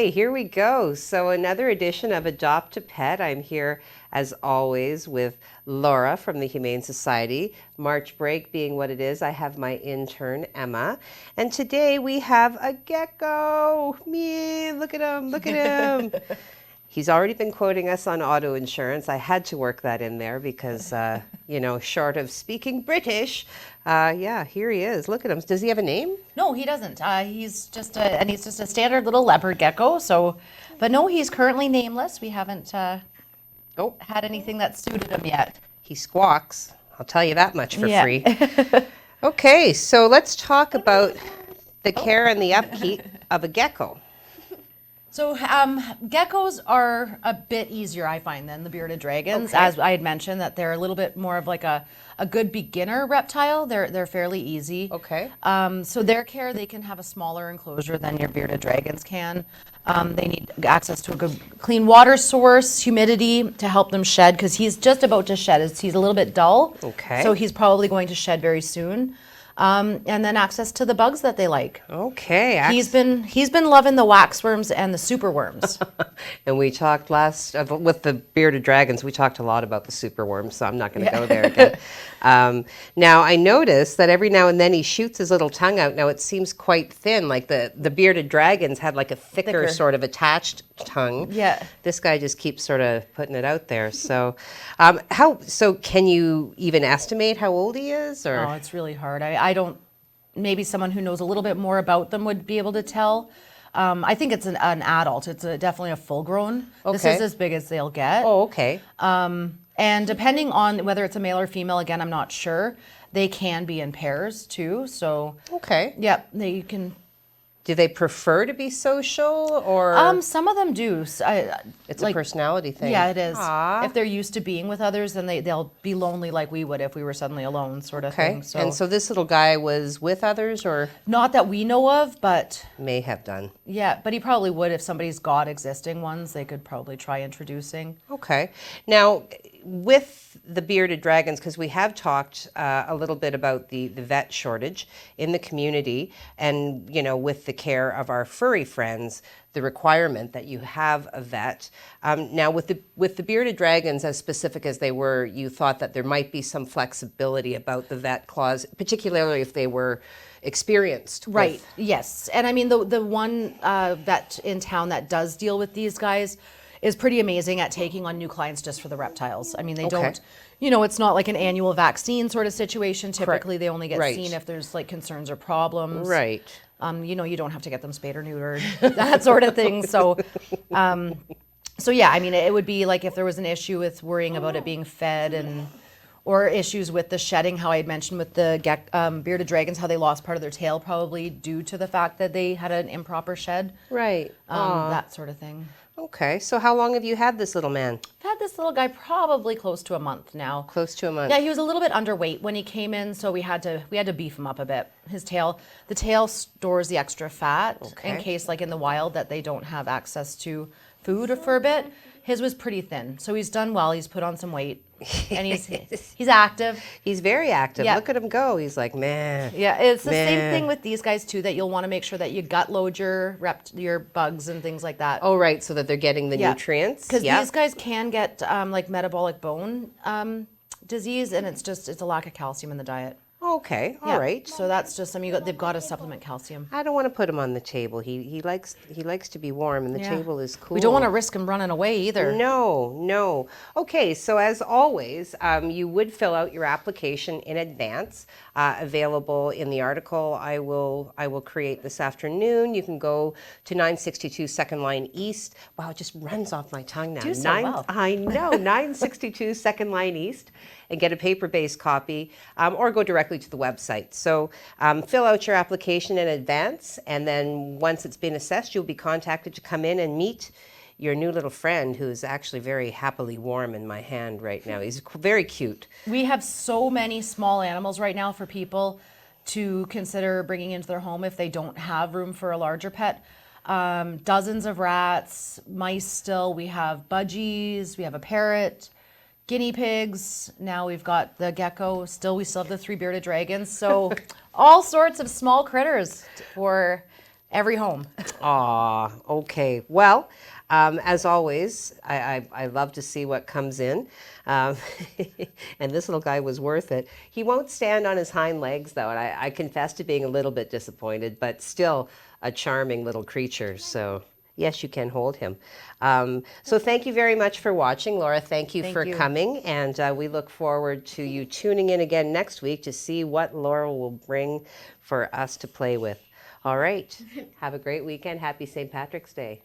Okay, here we go. So another edition of Adopt a Pet. I'm here as always with Laura from the Humane Society. March break being what it is, I have my intern Emma. And today we have a gecko. Me, look at him, look at him. He's already been quoting us on auto insurance. I had to work that in there because, short of speaking British, here he is. Look at him. Does he have a name? No, he doesn't. He's just a standard little leopard gecko. But no, he's currently nameless. We haven't had anything that suited him yet. He squawks. I'll tell you that much for free. Yeah. Okay, so let's talk about the care and the upkeep of a gecko. So geckos are a bit easier, I find, than the bearded dragons. Okay. As I had mentioned, that they're a little bit more of like a good beginner reptile. They're fairly easy. Okay. So their care, they can have a smaller enclosure than your bearded dragons can. They need access to a good clean water source, humidity to help them shed, because he's just about to shed. He's a little bit dull. Okay. So he's probably going to shed very soon. And then access to the bugs that they like. Okay. He's been loving the waxworms and the superworms. And we talked with the bearded dragons, we talked a lot about the superworms, so I'm not going to go there again. Now, I noticed that every now and then he shoots his little tongue out. Now, it seems quite thin, like the bearded dragons had like a thicker sort of attached tongue. Yeah. This guy just keeps sort of putting it out there. So, so can you even estimate how old he is? Or? Oh, it's really hard. I don't, maybe someone who knows a little bit more about them would be able to tell. I think it's an adult. It's definitely a full grown. Okay. This is as big as they'll get. Oh, okay. And depending on whether it's a male or female, again, I'm not sure. They can be in pairs too. So, okay. yeah, they can. Do they prefer to be social, or? Some of them do. It's a personality thing. Yeah, it is. Aww. If they're used to being with others, then they'll be lonely like we would if we were suddenly alone, sort of thing. Okay. And so this little guy was with others, or? Not that we know of, but May have done. yeah, but he probably would if somebody's got existing ones. They could probably try introducing. Okay. Now, with the bearded dragons, because we have talked a little bit about the vet shortage in the community, and with the care of our furry friends, the requirement that you have a vet. Now, with the bearded dragons, as specific as they were, you thought that there might be some flexibility about the vet clause, particularly if they were experienced. Right. Yes. And I mean, the one vet in town that does deal with these guys is pretty amazing at taking on new clients just for the reptiles. I mean, they don't, it's not like an annual vaccine sort of situation. Typically, they only get seen if there's like concerns or problems. Right. You don't have to get them spayed or neutered, that sort of thing. So, yeah, I mean, it would be like if there was an issue with worrying about it being fed or issues with the shedding, how I had mentioned with the bearded dragons, how they lost part of their tail probably due to the fact that they had an improper shed. Right. That sort of thing. Okay. So how long have you had this little man? I've had this little guy probably close to a month now. Close to a month. Yeah, he was a little bit underweight when he came in, so we had to beef him up a bit. The tail stores the extra fat in case, like in the wild, that they don't have access to food for a bit. His was pretty thin, so he's done well. He's put on some weight, and he's active. He's very active. Yeah. Look at him go. He's like, man. Yeah, it's the same thing with these guys too. That you'll want to make sure that you gut load your bugs and things like that. Oh, right, so that they're getting the nutrients. Because these guys can get like metabolic bone disease, and it's a lack of calcium in the diet. Okay, all right. So that's just something they've got to supplement calcium. I don't want to put him on the table. He likes to be warm, and the table is cool. We don't want to risk him running away either. No. Okay, so as always, you would fill out your application in advance. Available in the article I will create this afternoon. You can go to 962 Second Line East. Wow, it just runs off my tongue now. Do so well. I know, 962 Second Line East, and get a paper-based copy, or go directly to the website. So fill out your application in advance, and then once it's been assessed, you'll be contacted to come in and meet your new little friend, who's actually very happily warm in my hand right now. He's very cute. We have so many small animals right now for people to consider bringing into their home if they don't have room for a larger pet. Dozens of rats, mice still. We have budgies, we have a parrot, guinea pigs. Now we've got the gecko. We still have the 3 bearded dragons. So all sorts of small critters for every home. Aw, okay. Well, as always, I love to see what comes in. Um, and this little guy was worth it. He won't stand on his hind legs, though, and I confess to being a little bit disappointed, but still a charming little creature. So, yes, you can hold him. So, thank you very much for watching, Laura. Thank you Thank for you. coming, and we look forward to you tuning in again next week to see what Laura will bring for us to play with. All right. Have a great weekend. Happy St. Patrick's Day.